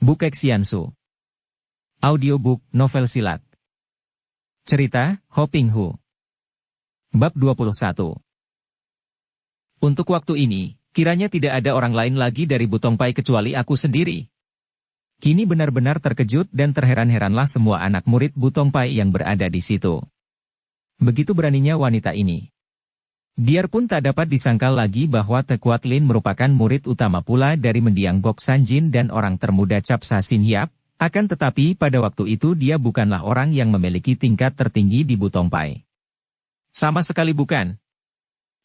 Bukek Xiansu. Audiobook, novel silat. Cerita, Ho Ping Hu. Bab 21. Untuk waktu ini, kiranya tidak ada orang lain lagi dari Butong Pai kecuali aku sendiri. Kini benar-benar terkejut dan terheran-heranlah semua anak murid Butong Pai yang berada di situ. Begitu beraninya wanita ini. Biarpun tak dapat disangkal lagi bahwa Te Kuat Lin merupakan murid utama pula dari mendiang Gok Sanjin dan orang termuda Cap Sa Sin Hiap, akan tetapi pada waktu itu dia bukanlah orang yang memiliki tingkat tertinggi di Butong Pai. Sama sekali bukan.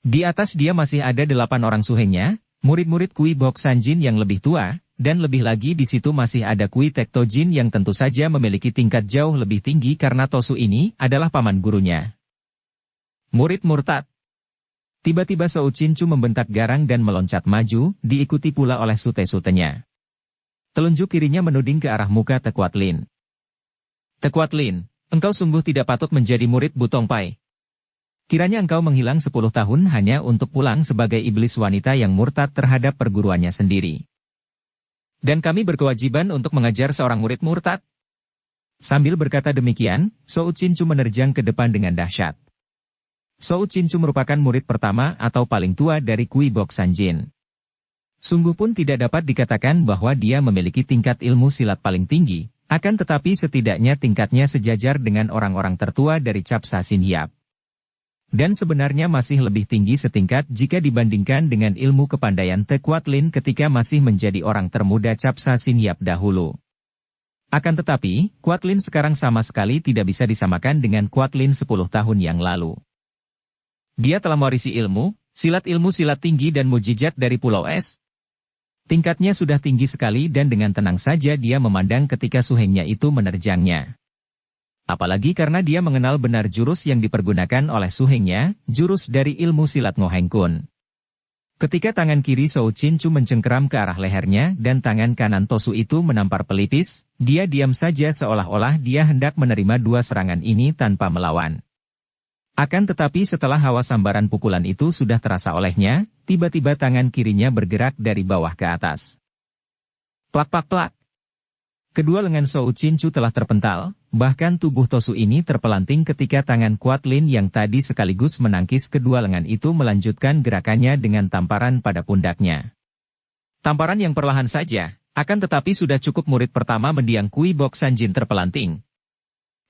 Di atas dia masih ada 8 orang suhengnya, murid-murid Kui Bok Sanjin yang lebih tua, dan lebih lagi di situ masih ada Kui Tek Tojin yang tentu saja memiliki tingkat jauh lebih tinggi karena Tosu ini adalah paman gurunya. Murid murtad. Tiba-tiba Shou Chin Chu membentak garang dan meloncat maju, diikuti pula oleh sute-sutenya. Telunjuk kirinya menuding ke arah muka Te Kuat Lin. Te Kuat Lin, engkau sungguh tidak patut menjadi murid Butong Pai. Kiranya engkau menghilang 10 tahun hanya untuk pulang sebagai iblis wanita yang murtad terhadap perguruannya sendiri. Dan kami berkewajiban untuk mengajar seorang murid murtad. Sambil berkata demikian, Shou Chin Chu menerjang ke depan dengan dahsyat. Shou Chin Chu merupakan murid pertama atau paling tua dari Kui Bok Sanjin. Sungguh pun tidak dapat dikatakan bahwa dia memiliki tingkat ilmu silat paling tinggi, akan tetapi setidaknya tingkatnya sejajar dengan orang-orang tertua dari Cap Sa Sin Hiap. Dan sebenarnya masih lebih tinggi setingkat jika dibandingkan dengan ilmu kepandaian Te Kuat Lin ketika masih menjadi orang termuda Cap Sa Sin Hiap dahulu. Akan tetapi, Kuat Lin sekarang sama sekali tidak bisa disamakan dengan Kuat Lin 10 tahun yang lalu. Dia telah mewarisi ilmu silat tinggi dan mujizat dari Pulau Es. Tingkatnya sudah tinggi sekali dan dengan tenang saja dia memandang ketika suhengnya itu menerjangnya. Apalagi karena dia mengenal benar jurus yang dipergunakan oleh suhengnya, jurus dari ilmu silat Ngo Heng Kun. Ketika tangan kiri Shou Chin Chu mencengkeram ke arah lehernya dan tangan kanan Tosu itu menampar pelipis, dia diam saja seolah-olah dia hendak menerima dua serangan ini tanpa melawan. Akan tetapi setelah hawa sambaran pukulan itu sudah terasa olehnya, tiba-tiba tangan kirinya bergerak dari bawah ke atas. Plak-plak-plak. Kedua lengan Shou Chin Chu telah terpental, bahkan tubuh Tosu ini terpelanting ketika tangan Kuat Lin yang tadi sekaligus menangkis kedua lengan itu melanjutkan gerakannya dengan tamparan pada pundaknya. Tamparan yang perlahan saja, akan tetapi sudah cukup murid pertama mendiang Kui Bok Sanjin terpelanting.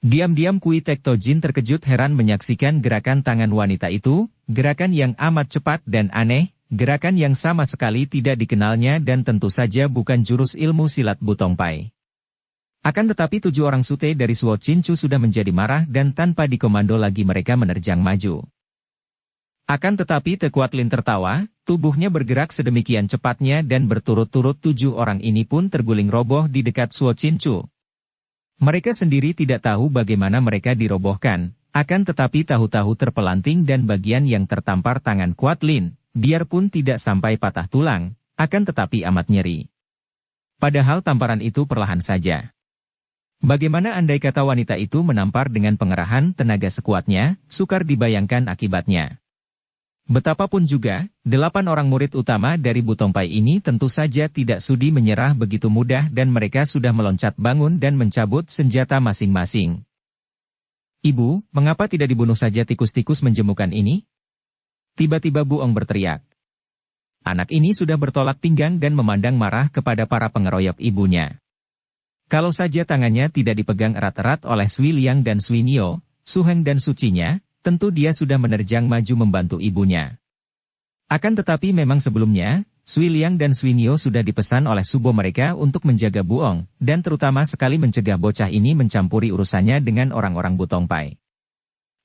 Diam-diam Kui Tek Tojin terkejut heran menyaksikan gerakan tangan wanita itu, gerakan yang amat cepat dan aneh, gerakan yang sama sekali tidak dikenalnya dan tentu saja bukan jurus ilmu silat Butong Pai. Akan tetapi 7 orang sute dari Shou Chin Chu sudah menjadi marah dan tanpa dikomando lagi mereka menerjang maju. Akan tetapi Te Kuat Lin tertawa, tubuhnya bergerak sedemikian cepatnya dan berturut-turut 7 orang ini pun terguling roboh di dekat Shou Chin Chu. Mereka sendiri tidak tahu bagaimana mereka dirobohkan, akan tetapi tahu-tahu terpelanting dan bagian yang tertampar tangan Kuat Lin, biarpun tidak sampai patah tulang, akan tetapi amat nyeri. Padahal tamparan itu perlahan saja. Bagaimana andai kata wanita itu menampar dengan pengerahan tenaga sekuatnya, sukar dibayangkan akibatnya. Betapapun juga, 8 orang murid utama dari Butong Pai ini tentu saja tidak sudi menyerah begitu mudah dan mereka sudah meloncat bangun dan mencabut senjata masing-masing. Ibu, mengapa tidak dibunuh saja tikus-tikus menjemukan ini? Tiba-tiba Bu Ong berteriak. Anak ini sudah bertolak pinggang dan memandang marah kepada para pengeroyok ibunya. Kalau saja tangannya tidak dipegang erat-erat oleh Sui Liang dan Sui Nio, Su Heng dan Sucinya, tentu dia sudah menerjang maju membantu ibunya. Akan tetapi memang sebelumnya, Sui Liang dan Sui Nio sudah dipesan oleh subo mereka untuk menjaga Bu Ong, dan terutama sekali mencegah bocah ini mencampuri urusannya dengan orang-orang Butong Pai.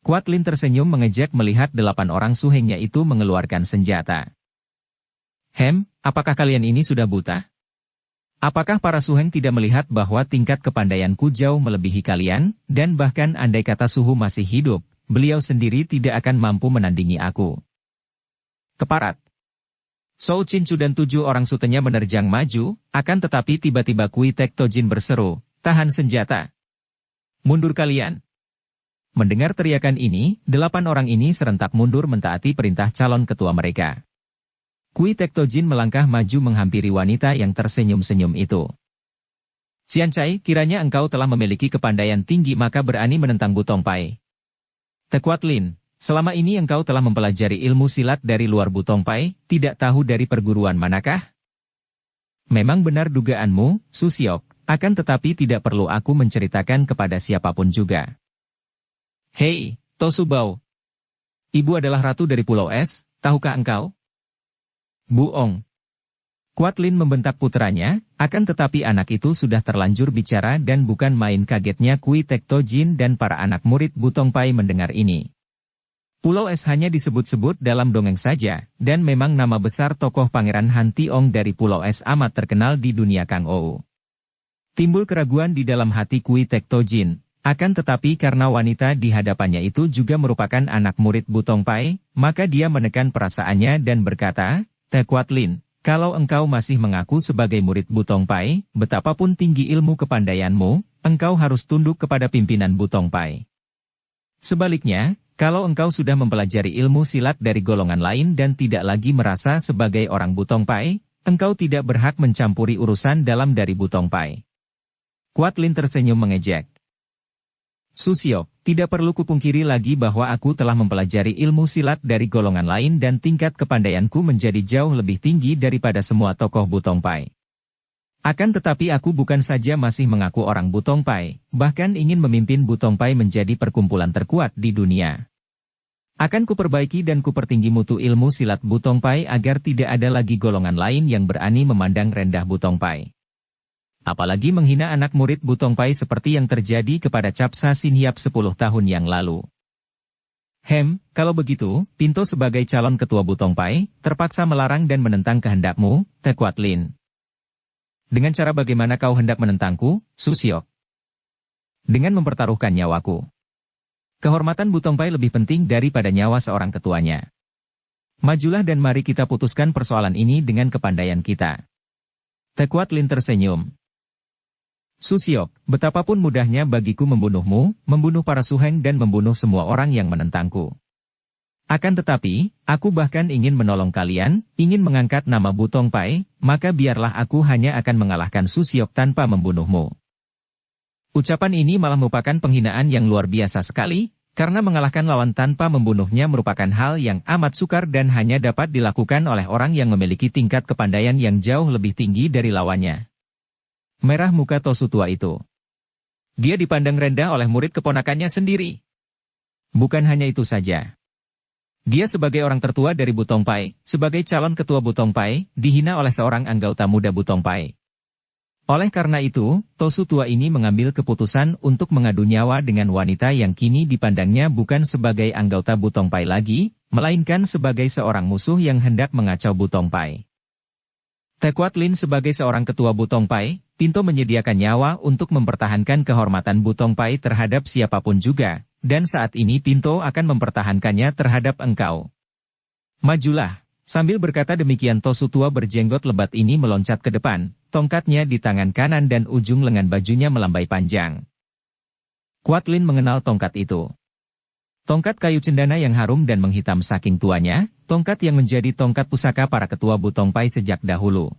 Kuat Lin tersenyum mengejek melihat 8 orang suhengnya itu mengeluarkan senjata. Apakah kalian ini sudah buta? Apakah para suheng tidak melihat bahwa tingkat kepandaianku jauh melebihi kalian, dan bahkan andai kata Suhu masih hidup, beliau sendiri tidak akan mampu menandingi aku. Keparat. Shou Chin Chu dan 7 orang sutenya menerjang maju, akan tetapi tiba-tiba Kui Tek Tojin berseru, tahan senjata. Mundur kalian. Mendengar teriakan ini, 8 orang ini serentak mundur mentaati perintah calon ketua mereka. Kui Tek Tojin melangkah maju menghampiri wanita yang tersenyum-senyum itu. Xiancai, kiranya engkau telah memiliki kepandaian tinggi maka berani menentang Bu Tongpai. Tekuat Lin, selama ini engkau telah mempelajari ilmu silat dari luar Bu Tongpai, tidak tahu dari perguruan manakah? Memang benar dugaanmu, Su Xiok, akan tetapi tidak perlu aku menceritakan kepada siapapun juga. Hei, Tosu Bao. Ibu adalah ratu dari Pulau Es, tahukah engkau? Bu Ong. Kuat Lin membentak putranya, akan tetapi anak itu sudah terlanjur bicara dan bukan main kagetnya Kui Tek Tojin dan para anak murid Bu Tongpai mendengar ini. Pulau Es hanya disebut-sebut dalam dongeng saja, dan memang nama besar tokoh Pangeran Han Tiong dari Pulau Es amat terkenal di dunia Kang Ou. Timbul keraguan di dalam hati Kui Tek Tojin, akan tetapi karena wanita di hadapannya itu juga merupakan anak murid Bu Tongpai, maka dia menekan perasaannya dan berkata, Tekuat Lin, kalau engkau masih mengaku sebagai murid Bu Tongpai, betapapun tinggi ilmu kepandaianmu, engkau harus tunduk kepada pimpinan Bu Tongpai. Sebaliknya, kalau engkau sudah mempelajari ilmu silat dari golongan lain dan tidak lagi merasa sebagai orang Bu Tongpai, engkau tidak berhak mencampuri urusan dalam dari Bu Tongpai. Kuat Lin tersenyum mengejek. Su Xiok, tidak perlu kupungkiri lagi bahwa aku telah mempelajari ilmu silat dari golongan lain dan tingkat kepandaianku menjadi jauh lebih tinggi daripada semua tokoh Bu Tongpai. Akan tetapi aku bukan saja masih mengaku orang Bu Tongpai, bahkan ingin memimpin Bu Tongpai menjadi perkumpulan terkuat di dunia. Akan kuperbaiki dan kupertinggi mutu ilmu silat Bu Tongpai agar tidak ada lagi golongan lain yang berani memandang rendah Bu Tongpai. Apalagi menghina anak murid Bu Tongpai seperti yang terjadi kepada Capsa Sinhiap 10 tahun yang lalu. Kalau begitu, Pinto sebagai calon ketua Bu Tongpai, terpaksa melarang dan menentang kehendakmu, Tekuat Lin. Dengan cara bagaimana kau hendak menentangku, Su Xiok? Dengan mempertaruhkan nyawaku. Kehormatan Bu Tongpai lebih penting daripada nyawa seorang ketuanya. Majulah dan mari kita putuskan persoalan ini dengan kepandaian kita. Tekuat Lin tersenyum. Su Xiok, betapapun mudahnya bagiku membunuhmu, membunuh para suheng dan membunuh semua orang yang menentangku. Akan tetapi, aku bahkan ingin menolong kalian, ingin mengangkat nama Bu Tongpai, maka biarlah aku hanya akan mengalahkan Su Xiok tanpa membunuhmu. Ucapan ini malah merupakan penghinaan yang luar biasa sekali, karena mengalahkan lawan tanpa membunuhnya merupakan hal yang amat sukar dan hanya dapat dilakukan oleh orang yang memiliki tingkat kepandaian yang jauh lebih tinggi dari lawannya. Merah muka Tosu tua itu. Dia dipandang rendah oleh murid keponakannya sendiri. Bukan hanya itu saja. Dia sebagai orang tertua dari Bu Tongpai, sebagai calon ketua Bu Tongpai, dihina oleh seorang anggota muda Bu Tongpai. Oleh karena itu, Tosu tua ini mengambil keputusan untuk mengadu nyawa dengan wanita yang kini dipandangnya bukan sebagai anggota Bu Tongpai lagi, melainkan sebagai seorang musuh yang hendak mengacau Bu Tongpai. Tekuat Lin sebagai seorang ketua Bu Tongpai, Pinto menyediakan nyawa untuk mempertahankan kehormatan Bu Tongpai terhadap siapapun juga, dan saat ini Pinto akan mempertahankannya terhadap engkau. Majulah. Sambil berkata demikian Tosu tua berjenggot lebat ini meloncat ke depan, tongkatnya di tangan kanan dan ujung lengan bajunya melambai panjang. Kuat Lin mengenal tongkat itu. Tongkat kayu cendana yang harum dan menghitam saking tuanya, tongkat yang menjadi tongkat pusaka para ketua Bu Tongpai sejak dahulu.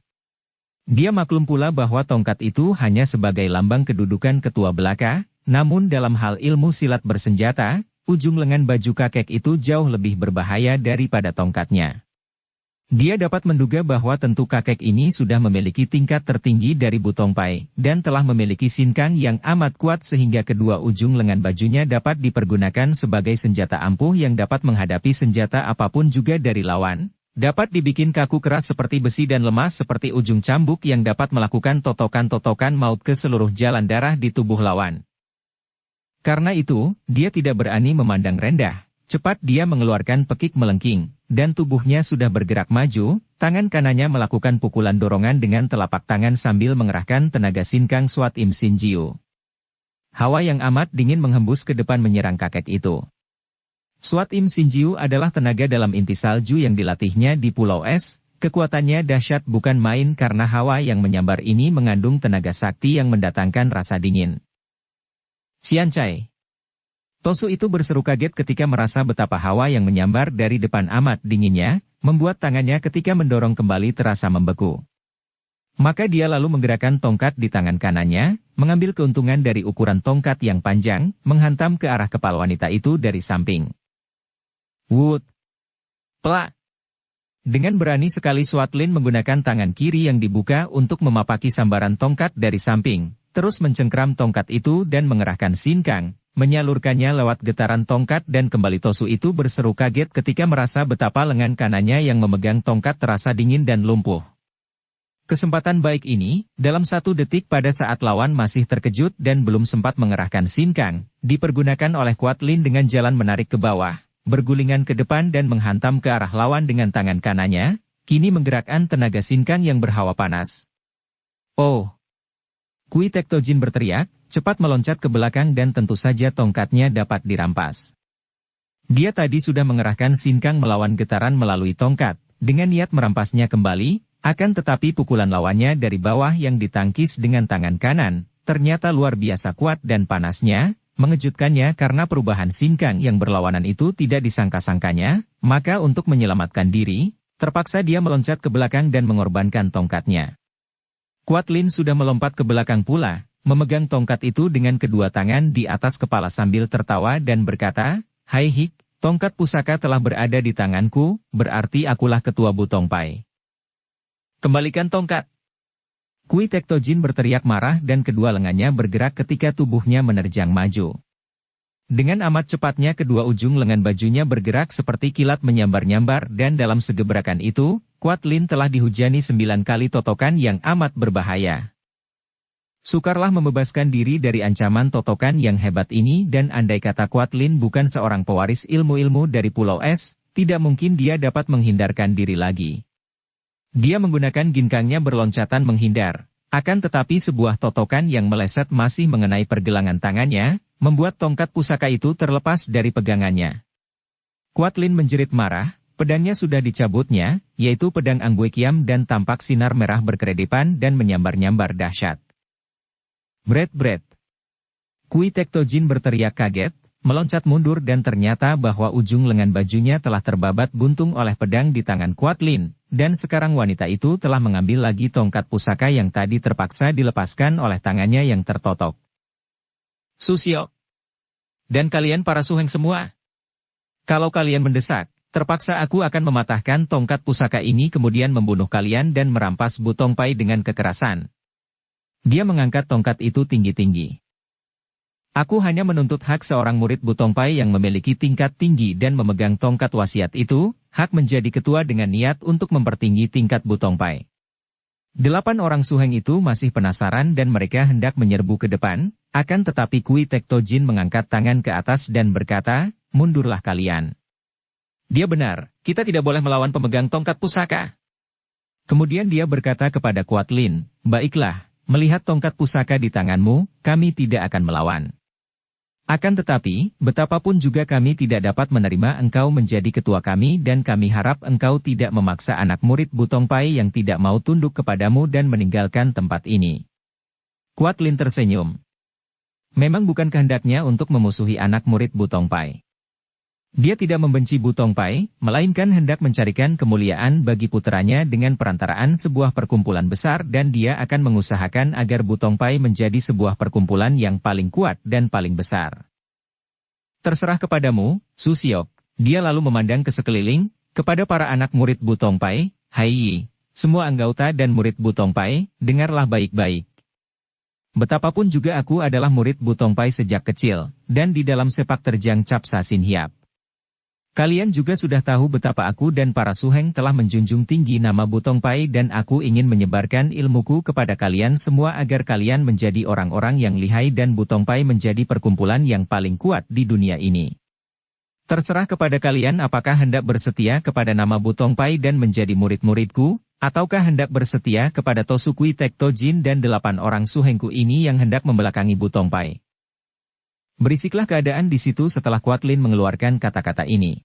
Dia maklum pula bahwa tongkat itu hanya sebagai lambang kedudukan ketua belaka, namun dalam hal ilmu silat bersenjata, ujung lengan baju kakek itu jauh lebih berbahaya daripada tongkatnya. Dia dapat menduga bahwa tentu kakek ini sudah memiliki tingkat tertinggi dari Bu Tongpai, dan telah memiliki sinkang yang amat kuat sehingga kedua ujung lengan bajunya dapat dipergunakan sebagai senjata ampuh yang dapat menghadapi senjata apapun juga dari lawan. Dapat dibikin kaku keras seperti besi dan lemah seperti ujung cambuk yang dapat melakukan totokan-totokan maut ke seluruh jalan darah di tubuh lawan. Karena itu, dia tidak berani memandang rendah. Cepat dia mengeluarkan pekik melengking, dan tubuhnya sudah bergerak maju, tangan kanannya melakukan pukulan dorongan dengan telapak tangan sambil mengerahkan tenaga sinkang Swat Im Sin Jiu. Hawa yang amat dingin menghembus ke depan menyerang kakek itu. Swat Im Sin Jiu adalah tenaga dalam inti salju yang dilatihnya di Pulau Es, kekuatannya dahsyat bukan main karena hawa yang menyambar ini mengandung tenaga sakti yang mendatangkan rasa dingin. Xiancai. Tosu itu berseru kaget ketika merasa betapa hawa yang menyambar dari depan amat dinginnya, membuat tangannya ketika mendorong kembali terasa membeku. Maka dia lalu menggerakkan tongkat di tangan kanannya, mengambil keuntungan dari ukuran tongkat yang panjang, menghantam ke arah kepala wanita itu dari samping. Wut! Plak! Dengan berani sekali Swatlin menggunakan tangan kiri yang dibuka untuk memapaki sambaran tongkat dari samping, terus mencengkram tongkat itu dan mengerahkan sinkang, menyalurkannya lewat getaran tongkat dan kembali Tosu itu berseru kaget ketika merasa betapa lengan kanannya yang memegang tongkat terasa dingin dan lumpuh. Kesempatan baik ini, dalam 1 detik pada saat lawan masih terkejut dan belum sempat mengerahkan sinkang, dipergunakan oleh Quatlin dengan jalan menarik ke bawah, bergulingan ke depan dan menghantam ke arah lawan dengan tangan kanannya, kini menggerakkan tenaga sinkang yang berhawa panas. Oh! Kui Tektojin berteriak, cepat meloncat ke belakang dan tentu saja tongkatnya dapat dirampas. Dia tadi sudah mengerahkan sinkang melawan getaran melalui tongkat, dengan niat merampasnya kembali, akan tetapi pukulan lawannya dari bawah yang ditangkis dengan tangan kanan, ternyata luar biasa kuat dan panasnya, mengejutkannya karena perubahan sinkang yang berlawanan itu tidak disangka-sangkanya, maka untuk menyelamatkan diri, terpaksa dia meloncat ke belakang dan mengorbankan tongkatnya. Quatlin sudah melompat ke belakang pula, memegang tongkat itu dengan kedua tangan di atas kepala sambil tertawa dan berkata, "Hai Hik, tongkat pusaka telah berada di tanganku, berarti akulah ketua Butong Pai. Kembalikan tongkat!" Kui Tektojin berteriak marah dan kedua lengannya bergerak ketika tubuhnya menerjang maju. Dengan amat cepatnya kedua ujung lengan bajunya bergerak seperti kilat menyambar-nyambar dan dalam segebrakan itu, Quatlin telah dihujani 9 kali totokan yang amat berbahaya. Sukarlah membebaskan diri dari ancaman totokan yang hebat ini dan andai kata Quatlin bukan seorang pewaris ilmu-ilmu dari Pulau Es, tidak mungkin dia dapat menghindarkan diri lagi. Dia menggunakan ginkangnya berloncatan menghindar, akan tetapi sebuah totokan yang meleset masih mengenai pergelangan tangannya, membuat tongkat pusaka itu terlepas dari pegangannya. Quatlin menjerit marah, pedangnya sudah dicabutnya, yaitu pedang Angguekiam dan tampak sinar merah berkeredepan dan menyambar-nyambar dahsyat. Bret-bret. Kui Tektojin berteriak kaget, meloncat mundur dan ternyata bahwa ujung lengan bajunya telah terbabat buntung oleh pedang di tangan Quatlin. Dan sekarang wanita itu telah mengambil lagi tongkat pusaka yang tadi terpaksa dilepaskan oleh tangannya yang tertotok. Susio! Dan kalian para suheng semua! Kalau kalian mendesak, terpaksa aku akan mematahkan tongkat pusaka ini kemudian membunuh kalian dan merampas Butong Pai dengan kekerasan. Dia mengangkat tongkat itu tinggi-tinggi. Aku hanya menuntut hak seorang murid Butong Pai yang memiliki tingkat tinggi dan memegang tongkat wasiat itu, hak menjadi ketua dengan niat untuk mempertinggi tingkat Butong Pai. 8 orang suheng itu masih penasaran dan mereka hendak menyerbu ke depan, akan tetapi Kui Tektojin mengangkat tangan ke atas dan berkata, "Mundurlah kalian." Dia benar, kita tidak boleh melawan pemegang tongkat pusaka. Kemudian dia berkata kepada Quatlin, "Baiklah, melihat tongkat pusaka di tanganmu, kami tidak akan melawan. Akan tetapi, betapapun juga kami tidak dapat menerima engkau menjadi ketua kami dan kami harap engkau tidak memaksa anak murid Butong Pai yang tidak mau tunduk kepadamu dan meninggalkan tempat ini." Quatlin tersenyum. Memang bukan kehendaknya untuk memusuhi anak murid Butong Pai. Dia tidak membenci Butong Pai, melainkan hendak mencarikan kemuliaan bagi puteranya dengan perantaraan sebuah perkumpulan besar dan dia akan mengusahakan agar Butong Pai menjadi sebuah perkumpulan yang paling kuat dan paling besar. "Terserah kepadamu, Susiok." Dia lalu memandang ke sekeliling, kepada para anak murid Butong Pai, "Hai, semua anggota dan murid Butong Pai, dengarlah baik-baik. Betapapun juga aku adalah murid Butong Pai sejak kecil, dan di dalam sepak terjang Cap Sasin Hiap. Kalian juga sudah tahu betapa aku dan para suheng telah menjunjung tinggi nama Butong Pai dan aku ingin menyebarkan ilmuku kepada kalian semua agar kalian menjadi orang-orang yang lihai dan Butong Pai menjadi perkumpulan yang paling kuat di dunia ini. Terserah kepada kalian apakah hendak bersetia kepada nama Butong Pai dan menjadi murid-muridku, ataukah hendak bersetia kepada Tosu Kui Tektojin dan 8 orang suhengku ini yang hendak membelakangi Butong Pai." Berisiklah keadaan di situ setelah Quatlin mengeluarkan kata-kata ini.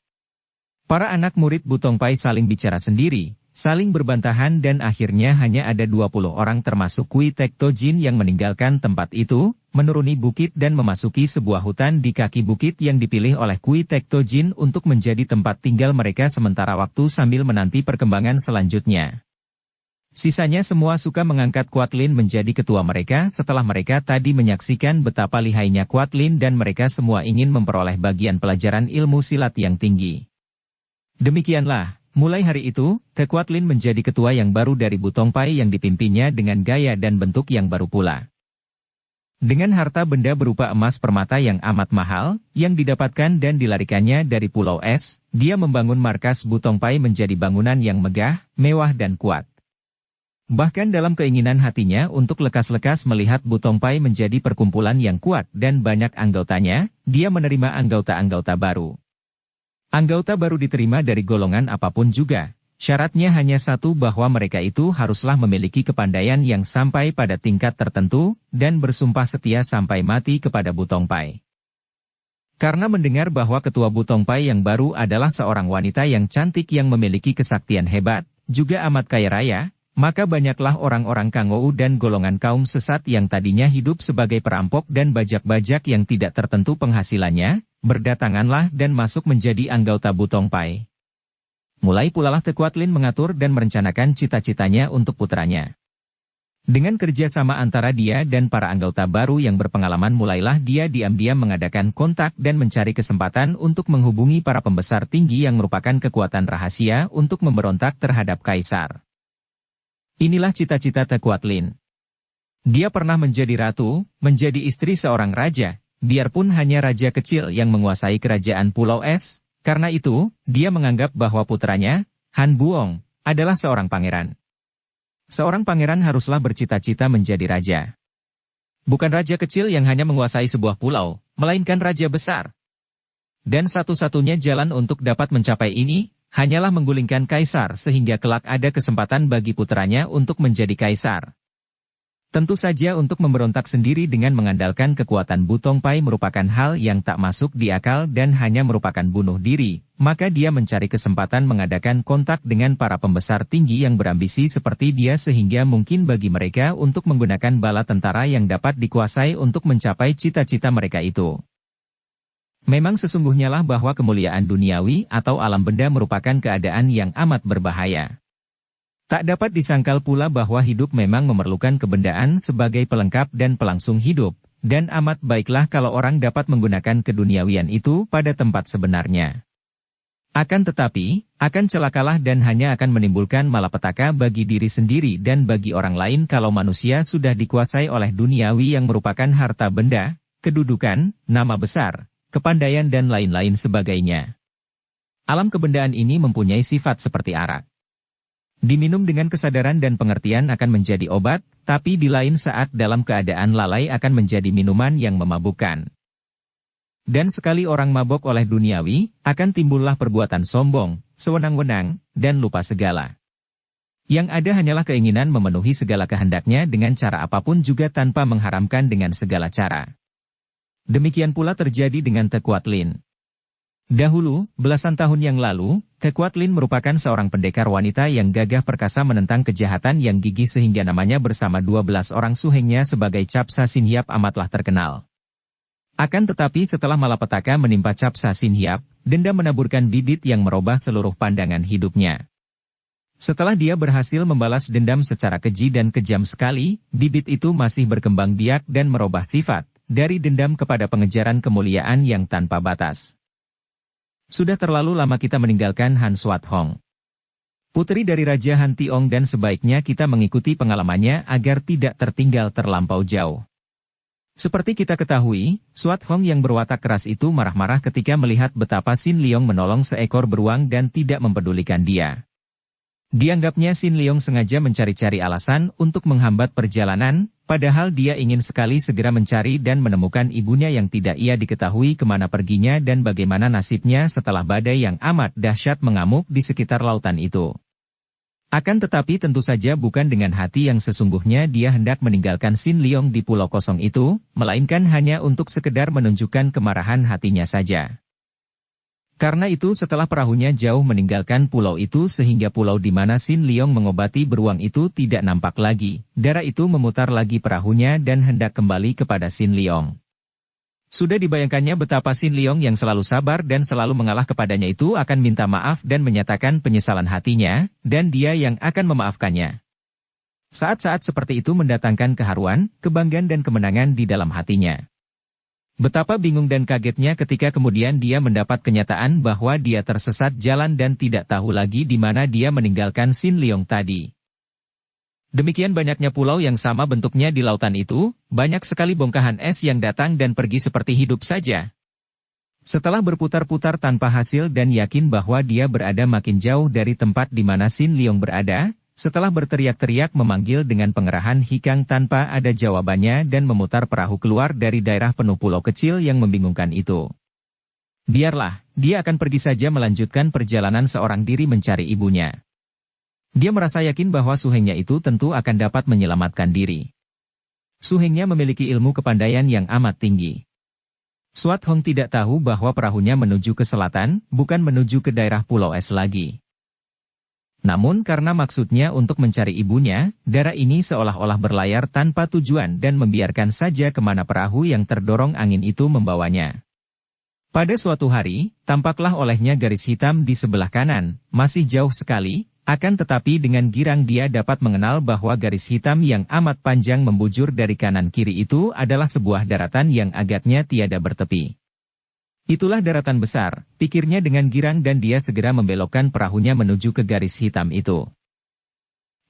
Para anak murid Butong Pai saling bicara sendiri, saling berbantahan dan akhirnya hanya ada 20 orang termasuk Kui Tektojin yang meninggalkan tempat itu, menuruni bukit dan memasuki sebuah hutan di kaki bukit yang dipilih oleh Kui Tektojin untuk menjadi tempat tinggal mereka sementara waktu sambil menanti perkembangan selanjutnya. Sisanya semua suka mengangkat Quatlin menjadi ketua mereka setelah mereka tadi menyaksikan betapa lihainya Quatlin dan mereka semua ingin memperoleh bagian pelajaran ilmu silat yang tinggi. Demikianlah, mulai hari itu, Quatlin menjadi ketua yang baru dari Butongpai yang dipimpinnya dengan gaya dan bentuk yang baru pula. Dengan harta benda berupa emas permata yang amat mahal, yang didapatkan dan dilarikannya dari Pulau Es, dia membangun markas Butongpai menjadi bangunan yang megah, mewah dan kuat. Bahkan dalam keinginan hatinya untuk lekas-lekas melihat Butongpai menjadi perkumpulan yang kuat dan banyak anggotanya, dia menerima anggota-anggota baru. Anggota baru diterima dari golongan apapun juga. Syaratnya hanya satu bahwa mereka itu haruslah memiliki kepandaian yang sampai pada tingkat tertentu, dan bersumpah setia sampai mati kepada Butongpai. Karena mendengar bahwa ketua Butongpai yang baru adalah seorang wanita yang cantik yang memiliki kesaktian hebat, juga amat kaya raya, maka banyaklah orang-orang Kangou dan golongan kaum sesat yang tadinya hidup sebagai perampok dan bajak-bajak yang tidak tertentu penghasilannya, berdatanganlah dan masuk menjadi anggota Butongpai. Mulai pulalah Quatlin mengatur dan merencanakan cita-citanya untuk putranya. Dengan kerjasama antara dia dan para anggota baru yang berpengalaman mulailah dia diam-diam mengadakan kontak dan mencari kesempatan untuk menghubungi para pembesar tinggi yang merupakan kekuatan rahasia untuk memberontak terhadap kaisar. Inilah cita-cita Quatlin. Dia pernah menjadi ratu, menjadi istri seorang raja, biarpun hanya raja kecil yang menguasai kerajaan Pulau Es. Karena itu, dia menganggap bahwa putranya, Han Buong, adalah seorang pangeran. Seorang pangeran haruslah bercita-cita menjadi raja. Bukan raja kecil yang hanya menguasai sebuah pulau, melainkan raja besar. Dan satu-satunya jalan untuk dapat mencapai ini, hanyalah menggulingkan kaisar sehingga kelak ada kesempatan bagi putranya untuk menjadi kaisar. Tentu saja untuk memberontak sendiri dengan mengandalkan kekuatan Butongpai merupakan hal yang tak masuk di akal dan hanya merupakan bunuh diri, maka dia mencari kesempatan mengadakan kontak dengan para pembesar tinggi yang berambisi seperti dia sehingga mungkin bagi mereka untuk menggunakan bala tentara yang dapat dikuasai untuk mencapai cita-cita mereka itu. Memang sesungguhnya lah bahwa kemuliaan duniawi atau alam benda merupakan keadaan yang amat berbahaya. Tak dapat disangkal pula bahwa hidup memang memerlukan kebendaan sebagai pelengkap dan pelangsung hidup, dan amat baiklah kalau orang dapat menggunakan keduniawian itu pada tempat sebenarnya. Akan tetapi, akan celakalah dan hanya akan menimbulkan malapetaka bagi diri sendiri dan bagi orang lain kalau manusia sudah dikuasai oleh duniawi yang merupakan harta benda, kedudukan, nama besar, kepandaian dan lain-lain sebagainya. Alam kebendaan ini mempunyai sifat seperti arak. Diminum dengan kesadaran dan pengertian akan menjadi obat, tapi di lain saat dalam keadaan lalai akan menjadi minuman yang memabukkan. Dan sekali orang mabok oleh duniawi, akan timbullah perbuatan sombong, sewenang-wenang, dan lupa segala. Yang ada hanyalah keinginan memenuhi segala kehendaknya dengan cara apapun juga tanpa mengharamkan dengan segala cara. Demikian pula terjadi dengan Quatlin. Dahulu, belasan tahun yang lalu, Quatlin merupakan seorang pendekar wanita yang gagah perkasa menentang kejahatan yang gigih sehingga namanya bersama 12 orang suhengnya sebagai Capsa Sinhiap amatlah terkenal. Akan tetapi setelah malapetaka menimpa Capsa Sinhiap, dendam menaburkan bibit yang merubah seluruh pandangan hidupnya. Setelah dia berhasil membalas dendam secara keji dan kejam sekali, bibit itu masih berkembang biak dan merubah sifat, dari dendam kepada pengejaran kemuliaan yang tanpa batas. Sudah terlalu lama kita meninggalkan Han Swat Hong, putri dari Raja Han Tiong, dan sebaiknya kita mengikuti pengalamannya agar tidak tertinggal terlampau jauh. Seperti kita ketahui, Swat Hong yang berwatak keras itu marah-marah ketika melihat betapa Sin Leong menolong seekor beruang dan tidak mempedulikan dia. Dianggapnya Sin Leong sengaja mencari-cari alasan untuk menghambat perjalanan, padahal dia ingin sekali segera mencari dan menemukan ibunya yang tidak ia diketahui kemana perginya dan bagaimana nasibnya setelah badai yang amat dahsyat mengamuk di sekitar lautan itu. Akan tetapi tentu saja bukan dengan hati yang sesungguhnya dia hendak meninggalkan Sin Leong di pulau kosong itu, melainkan hanya untuk sekedar menunjukkan kemarahan hatinya saja. Karena itu setelah perahunya jauh meninggalkan pulau itu sehingga pulau di mana Sin Leong mengobati beruang itu tidak nampak lagi, Dara itu memutar lagi perahunya dan hendak kembali kepada Sin Leong. Sudah dibayangkannya betapa Sin Leong yang selalu sabar dan selalu mengalah kepadanya itu akan minta maaf dan menyatakan penyesalan hatinya, dan dia yang akan memaafkannya. Saat-saat seperti itu mendatangkan keharuan, kebanggaan dan kemenangan di dalam hatinya. Betapa bingung dan kagetnya ketika kemudian dia mendapat kenyataan bahwa dia tersesat jalan dan tidak tahu lagi di mana dia meninggalkan Sin Leong tadi. Demikian banyaknya pulau yang sama bentuknya di lautan itu, banyak sekali bongkahan es yang datang dan pergi seperti hidup saja. Setelah berputar-putar tanpa hasil dan yakin bahwa dia berada makin jauh dari tempat di mana Sin Leong berada, setelah berteriak-teriak memanggil dengan pengerahan hikang tanpa ada jawabannya dan memutar perahu keluar dari daerah penuh pulau kecil yang membingungkan itu. Biarlah, dia akan pergi saja melanjutkan perjalanan seorang diri mencari ibunya. Dia merasa yakin bahwa suhengnya itu tentu akan dapat menyelamatkan diri. Suhengnya memiliki ilmu kepandaian yang amat tinggi. Suat Hong tidak tahu bahwa perahunya menuju ke selatan, bukan menuju ke daerah pulau es lagi. Namun karena maksudnya untuk mencari ibunya, darah ini seolah-olah berlayar tanpa tujuan dan membiarkan saja kemana perahu yang terdorong angin itu membawanya. Pada suatu hari, tampaklah olehnya garis hitam di sebelah kanan, masih jauh sekali, akan tetapi dengan girang dia dapat mengenal bahwa garis hitam yang amat panjang membujur dari kanan kiri itu adalah sebuah daratan yang agaknya tiada bertepi. Itulah daratan besar, pikirnya dengan girang dan dia segera membelokkan perahunya menuju ke garis hitam itu.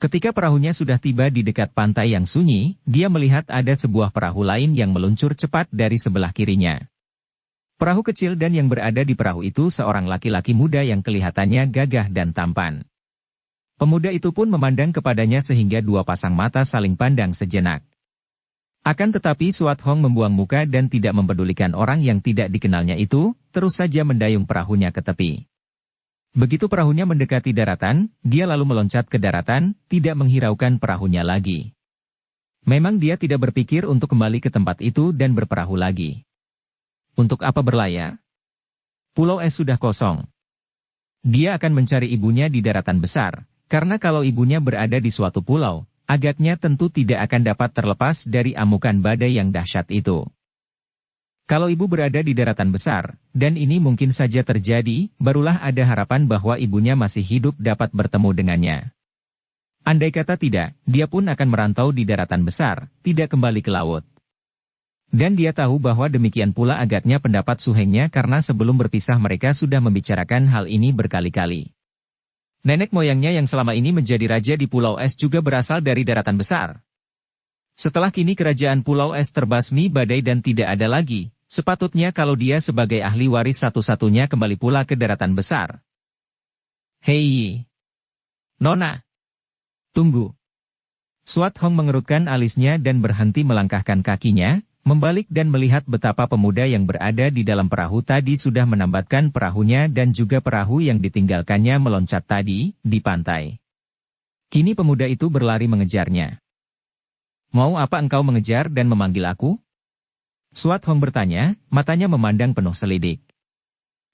Ketika perahunya sudah tiba di dekat pantai yang sunyi, dia melihat ada sebuah perahu lain yang meluncur cepat dari sebelah kirinya. Perahu kecil dan yang berada di perahu itu seorang laki-laki muda yang kelihatannya gagah dan tampan. Pemuda itu pun memandang kepadanya sehingga dua pasang mata saling pandang sejenak. Akan tetapi Suat Hong membuang muka dan tidak mempedulikan orang yang tidak dikenalnya itu, terus saja mendayung perahunya ke tepi. Begitu perahunya mendekati daratan, dia lalu meloncat ke daratan, tidak menghiraukan perahunya lagi. Memang dia tidak berpikir untuk kembali ke tempat itu dan berperahu lagi. Untuk apa berlayar? Pulau es sudah kosong. Dia akan mencari ibunya di daratan besar, karena kalau ibunya berada di suatu pulau, agaknya tentu tidak akan dapat terlepas dari amukan badai yang dahsyat itu. Kalau ibu berada di daratan besar, dan ini mungkin saja terjadi, barulah ada harapan bahwa ibunya masih hidup dapat bertemu dengannya. Andai kata tidak, dia pun akan merantau di daratan besar, tidak kembali ke laut. Dan dia tahu bahwa demikian pula agaknya pendapat suhengnya karena sebelum berpisah mereka sudah membicarakan hal ini berkali-kali. Nenek moyangnya yang selama ini menjadi raja di Pulau Es juga berasal dari daratan besar. Setelah kini kerajaan Pulau Es terbasmi badai dan tidak ada lagi, sepatutnya kalau dia sebagai ahli waris satu-satunya kembali pula ke daratan besar. Hei! Nona! Tunggu! Suat Hong mengerutkan alisnya dan berhenti melangkahkan kakinya, membalik dan melihat betapa pemuda yang berada di dalam perahu tadi sudah menambatkan perahunya dan juga perahu yang ditinggalkannya meloncat tadi, di pantai. Kini pemuda itu berlari mengejarnya. Mau apa engkau mengejar dan memanggil aku? Suat Hong bertanya, matanya memandang penuh selidik.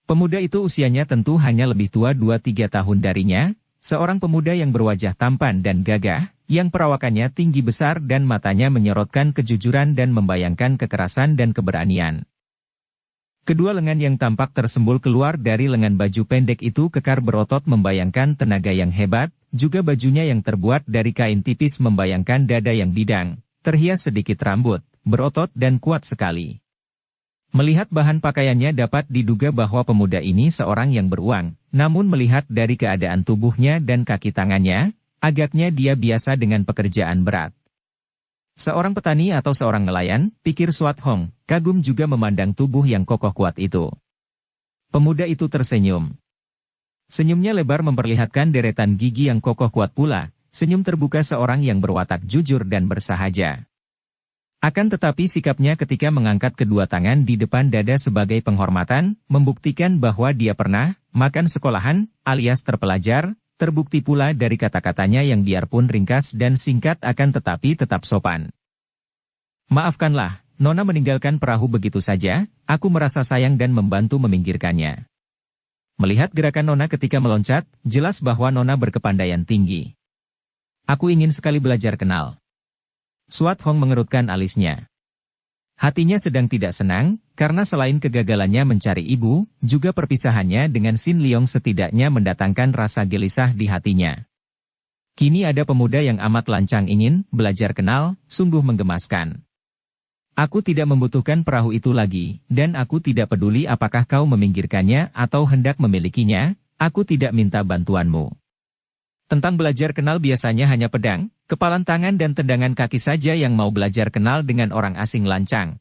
Pemuda itu usianya tentu hanya lebih tua 2-3 tahun darinya, seorang pemuda yang berwajah tampan dan gagah, yang perawakannya tinggi besar dan matanya menyorotkan kejujuran dan membayangkan kekerasan dan keberanian. Kedua lengan yang tampak tersembul keluar dari lengan baju pendek itu kekar berotot membayangkan tenaga yang hebat, juga bajunya yang terbuat dari kain tipis membayangkan dada yang bidang, terhias sedikit rambut, berotot dan kuat sekali. Melihat bahan pakaiannya dapat diduga bahwa pemuda ini seorang yang beruang, namun melihat dari keadaan tubuhnya dan kaki tangannya, agaknya dia biasa dengan pekerjaan berat. Seorang petani atau seorang nelayan, pikir Suat Hong, kagum juga memandang tubuh yang kokoh kuat itu. Pemuda itu tersenyum. Senyumnya lebar memperlihatkan deretan gigi yang kokoh kuat pula, senyum terbuka seorang yang berwatak jujur dan bersahaja. Akan tetapi sikapnya ketika mengangkat kedua tangan di depan dada sebagai penghormatan, membuktikan bahwa dia pernah makan sekolahan, alias terpelajar, terbukti pula dari kata-katanya yang biarpun ringkas dan singkat akan tetapi tetap sopan. Maafkanlah, Nona meninggalkan perahu begitu saja, aku merasa sayang dan membantu meminggirkannya. Melihat gerakan Nona ketika meloncat, jelas bahwa Nona berkepandaian tinggi. Aku ingin sekali belajar kenal. Suat Hong mengerutkan alisnya. Hatinya sedang tidak senang, karena selain kegagalannya mencari ibu, juga perpisahannya dengan Sin Leong setidaknya mendatangkan rasa gelisah di hatinya. Kini ada pemuda yang amat lancang ingin belajar kenal, sungguh menggemaskan. Aku tidak membutuhkan perahu itu lagi, dan aku tidak peduli apakah kau meminggirkannya atau hendak memilikinya, aku tidak minta bantuanmu. Tentang belajar kenal biasanya hanya pedang, kepalan tangan dan tendangan kaki saja yang mau belajar kenal dengan orang asing lancang.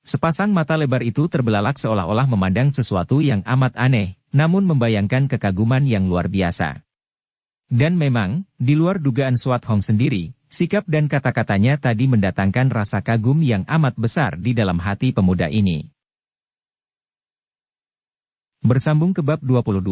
Sepasang mata lebar itu terbelalak seolah-olah memandang sesuatu yang amat aneh, namun membayangkan kekaguman yang luar biasa. Dan memang, di luar dugaan Swat Hong sendiri, sikap dan kata-katanya tadi mendatangkan rasa kagum yang amat besar di dalam hati pemuda ini. Bersambung ke bab 22.